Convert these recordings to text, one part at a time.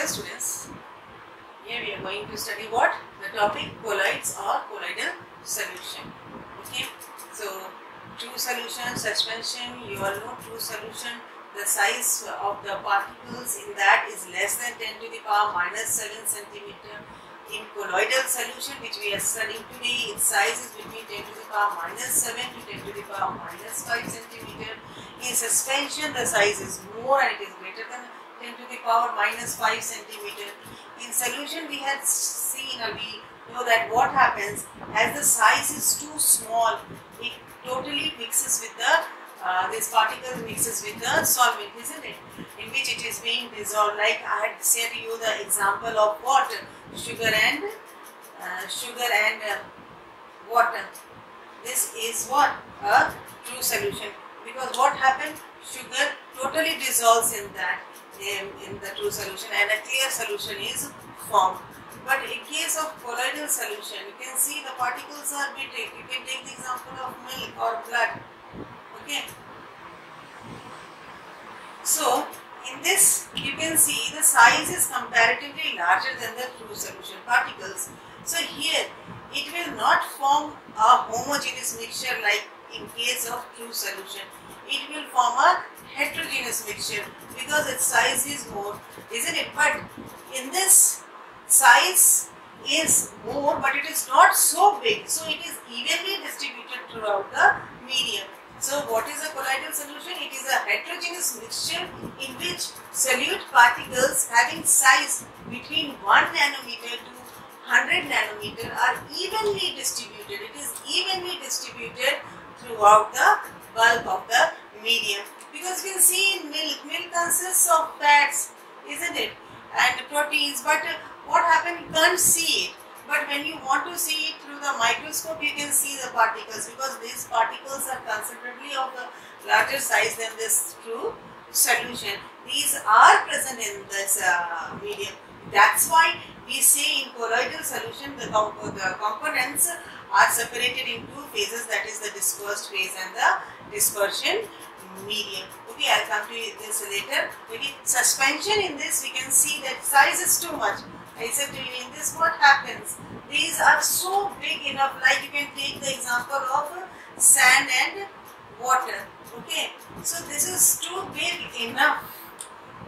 students, here we are going to study what? The topic colloids or colloidal solution. Okay, so true solution, suspension, you all know true solution, the size of the particles in that is less than 10 to the power minus 7 centimeter. In colloidal solution, which we are studying today, its size is between 10 to the power minus 7 to 10 to the power minus 5 centimeter. In suspension, the size is more and it is greater than 10 to the power minus 5 centimeter. In solution, we had seen or we know that what happens as the size is too small, it totally mixes with the this particle mixes with the solvent, isn't it? In which it is being dissolved. Like I had said to you the example of water, sugar and water. This is what a true solution, because what happened? Sugar totally dissolves in that in the true solution and a clear solution is formed. But in case of colloidal solution, you can see the particles are bit. You can take the example of milk or blood. Okay. So in this you can see the size is comparatively larger than the true solution particles. So here it will not form a homogeneous mixture like in case of true solution. It will form a heterogeneous mixture because its size is more, isn't it? But in this size is more, but it is not so big, so it is evenly distributed throughout the medium. So what is a colloidal solution? It is a heterogeneous mixture in which solute particles having size between 1 nanometer to 100 nanometer are evenly distributed. It is evenly distributed throughout the bulk of the medium. Because you can see in milk consists of fats, isn't it? And proteins, but what happens? You can't see it. But when you want to see it through the microscope, you can see the particles, because these particles are considerably of a larger size than this true solution. These are present in this medium. That's why we say in colloidal solution the components are separated in two phases, that is the dispersed phase and the dispersion medium. Okay, I'll come to this later. Okay, suspension, in this we can see that size is too much. I said to you, in this what happens? These are so big enough, like you can take the example of sand and water. Okay, so this is too big enough,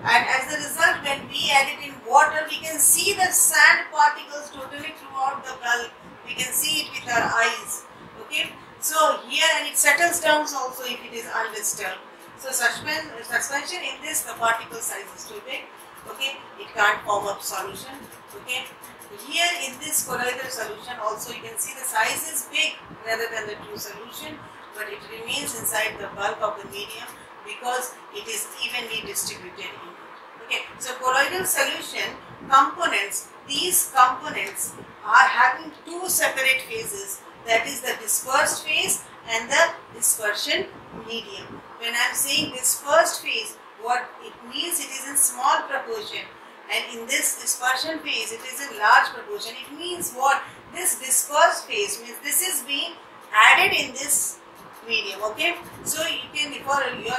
and as a result, when we add it in water, we can see the sand particles totally throughout the bulk. We can see it with our eyes. Okay, so here, and it settles down also if it is undisturbed. So suspension, in this the particle size is too big. Okay, it can't form a solution. Okay, here in this colloidal solution also you can see the size is big rather than the true solution, but it remains inside the bulk of the medium because it is evenly distributed in it. Okay, so colloidal solution components, these components are having two separate phases, that is the dispersed phase and the dispersion medium. When I am saying dispersed phase, what it means, it is in small proportion, and in this dispersion phase it is in large proportion. It means what? This dispersed phase means this is being added in this medium. Okay, so you can, for your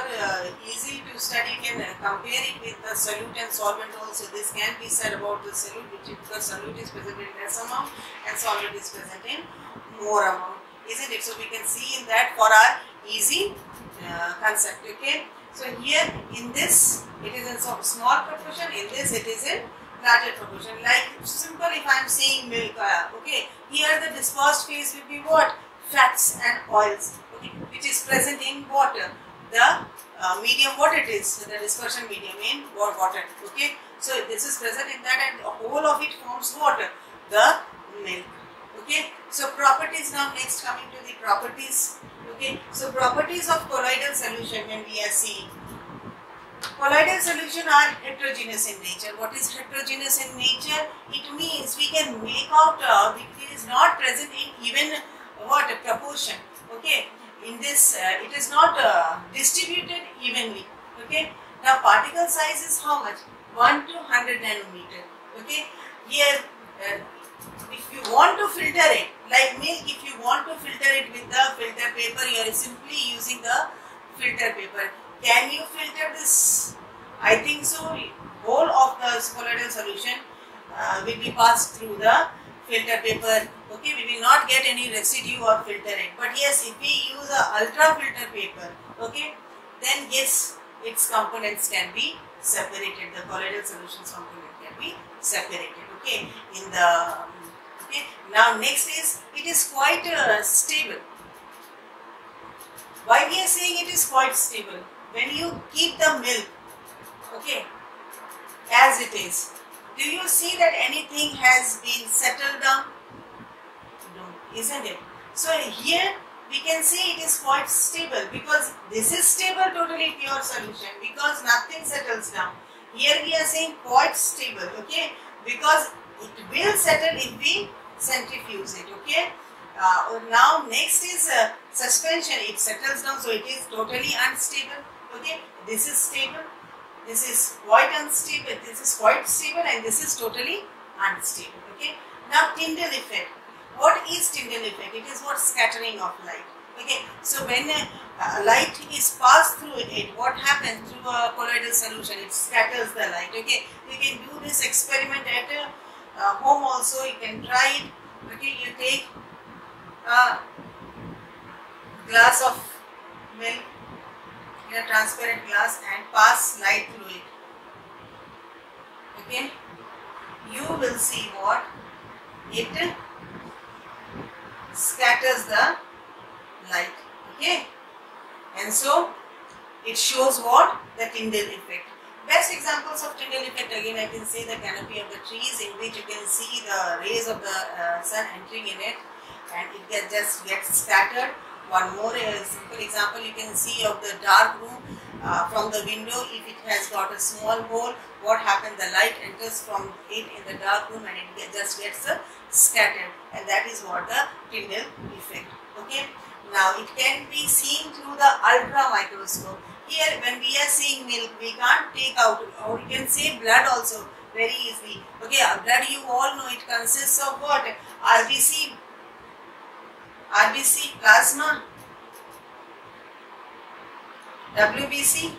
easy to study, you can compare it with the solute and solvent also. This can be said about the solute, because solute is present in less amount and solvent is present in more amount, isn't it? So we can see in that for our easy concept. Okay, so here in this it is in small proportion, in this it is in larger proportion. Like simple, if I am saying milk, okay, here the dispersed phase will be what? Fats and oils, okay, which is present in water. The medium, what it is? The dispersion medium in water. Okay, so this is present in that, and the whole of it forms water, the milk. Okay, so properties now. Next, coming to the properties. Okay, so properties of colloidal solution when we are seeing. Colloidal solution are heterogeneous in nature. What is heterogeneous in nature? It means we can make out it is not present in even what proportion. Okay, in this it is not distributed evenly. Okay, now particle size is how much? 1 to 100 nanometer. Okay, here if you want to filter it, like milk, if you want to filter it with the filter paper, you are simply using the filter paper. Can you filter this? I think so. Whole of the colloidal solution will be passed through the filter paper. Okay, we will not get any residue or filterate. But yes, if we use a ultra filter paper, okay, then yes, its components can be separated. The colloidal solutions component can be separated. Okay, in the okay. Now next is, it is quite stable. Why we are saying it is quite stable? When you keep the milk, okay, as it is, do you see that anything has been settled down? No, isn't it? So here we can see it is quite stable, because this is stable, totally pure solution, because nothing settles down. Here we are saying quite stable, okay, because it will settle if we centrifuge it, okay. Now next is suspension. It settles down, so it is totally unstable, okay. This is stable, this is quite unstable, this is quite stable, and this is totally unstable, okay. Now Tyndall effect. What is Tyndall effect? It is what? Scattering of light, okay. So when light is passed through it, what happens through a colloidal solution? It scatters the light, okay. You can do this experiment at home also. You can try it, okay. You take a glass of milk in a transparent glass and pass light through it, okay. You will see what? It scatters the light, okay. And so it shows what? The Tyndall effect. Best examples of Tyndall effect, again I can say the canopy of the trees, in which you can see the rays of the sun entering in it, and it just gets scattered. One more simple example you can see of the dark room. From the window, if it has got a small hole, what happens? The light enters from it in the dark room, and it just gets scattered, and that is what the Tyndall effect, okay. Now it can be seen through the ultra microscope. Here when we are seeing milk, we can't take out, or you can say blood also very easily, okay. Blood, you all know, it consists of what? RBC plasma, WBC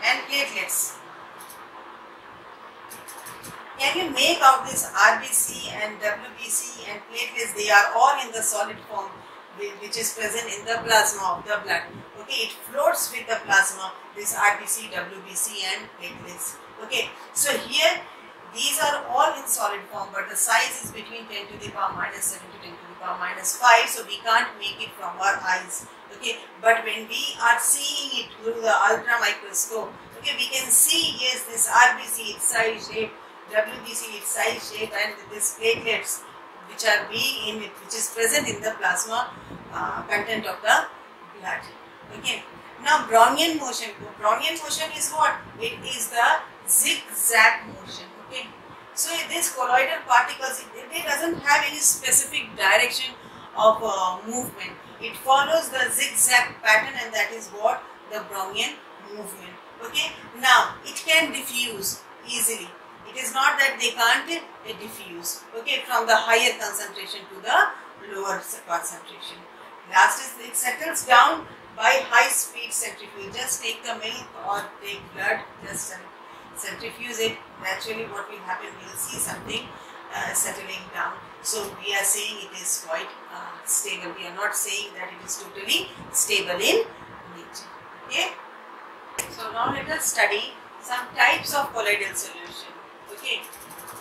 and platelets. Can you make out this RBC and WBC and platelets? They are all in the solid form, which is present in the plasma of the blood, okay. It floats with the plasma, this RBC, WBC and platelets, okay. So here these are all in solid form, but the size is between 10 to the power minus 7 to 10 to the power minus 5, so we can't make it from our eyes, okay. But when we are seeing it through the ultra microscope, okay, we can see, yes, this RBC, its size shape, WBC, its size shape, and this platelets which are being in it, which is present in the plasma content of the blood, okay. Now Brownian motion. Brownian motion is what? It is the zigzag motion, okay. So this colloidal particles, it doesn't have any specific direction of movement. It follows the zigzag pattern, and that is what? The Brownian movement, okay. Now it can diffuse easily. It is not that they can't diffuse, okay, from the higher concentration to the lower concentration. Last is, it settles down by high speed centrifuge. Just take the milk or take blood, just centrifuge it. Naturally what will happen, we will see something settling down. So we are saying it is quite stable. We are not saying that it is totally stable in nature, okay. So now let us study some types of colloidal solution, okay.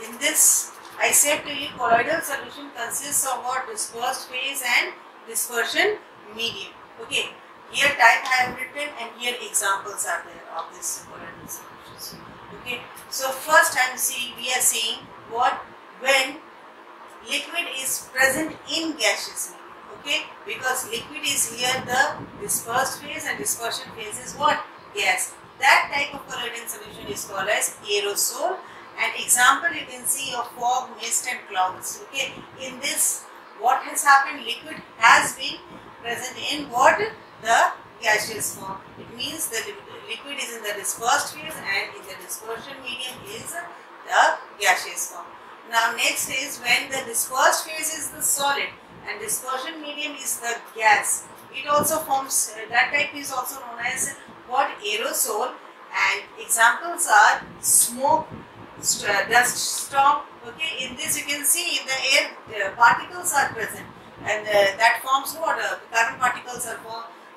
In this, I said to you, colloidal solution consists of what? Dispersed phase and dispersion medium, okay. Here type I have written, and here examples are there of this colloidal solutions, okay. So first we are seeing what? When liquid is present in gaseous medium, okay, because liquid is here the dispersed phase, and dispersion phase is what? Gas. That type of colloidal solution is called as aerosol. An example you can see of fog, mist and clouds, okay. In this, what has happened? Liquid has been present in what? The gaseous form. It means the liquid is in the dispersed phase, and in the dispersion medium is the gaseous form. Now next is when the dispersed phase is the solid and dispersion medium is the gas. It also forms, that type is also known as what? Aerosol. And examples are smoke, dust storm. Okay, in this you can see in the air particles are present, and that forms what? Carbon particles are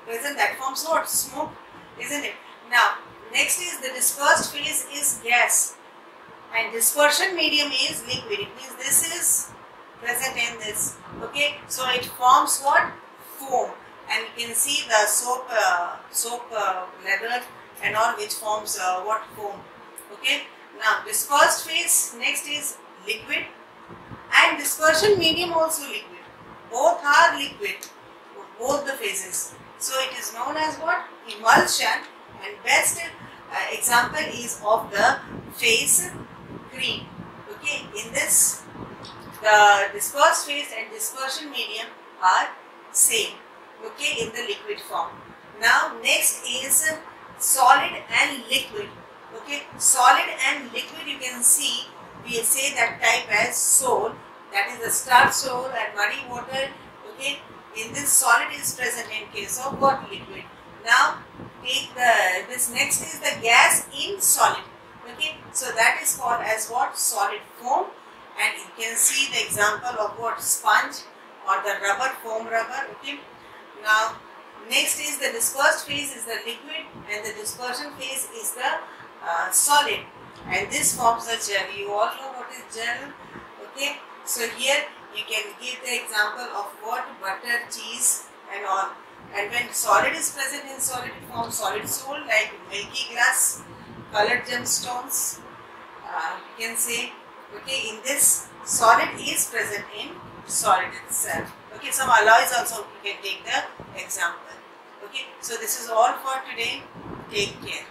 present, that forms what? Smoke, isn't it? Now, next is the dispersed phase is gas, and dispersion medium is liquid. It means this is present in this. Okay, so it forms what? Foam, and you can see the soap leather and all, which forms what? Foam. Okay, now dispersed phase next is liquid, and dispersion medium also liquid. Both are liquid, both the phases. So it is known as what? Emulsion, and best example is of the phase cream. Okay, in this the dispersed phase and dispersion medium are same. Okay, in the liquid form. Now next is solid and liquid. Okay, solid and liquid, you can see we say that type as sole, that is the starch sole and muddy water. Okay, in this solid is present in case of what? Liquid. Now take this next is the gas in solid. Okay, so that is called as what? Solid foam, and you can see the example of what? Sponge or the rubber, foam rubber. Okay, now next is the dispersed phase is the liquid, and the dispersion phase is the solid, and this forms the gel. You all know what is gel. Okay, so here you can give the example of what? Butter, cheese and all. And when solid is present in solid, it forms solid sole like milky glass, colored gemstones. You can say, okay, in this solid is present in solid itself. Okay, some alloys also you can take the example. Okay, so this is all for today. Take care.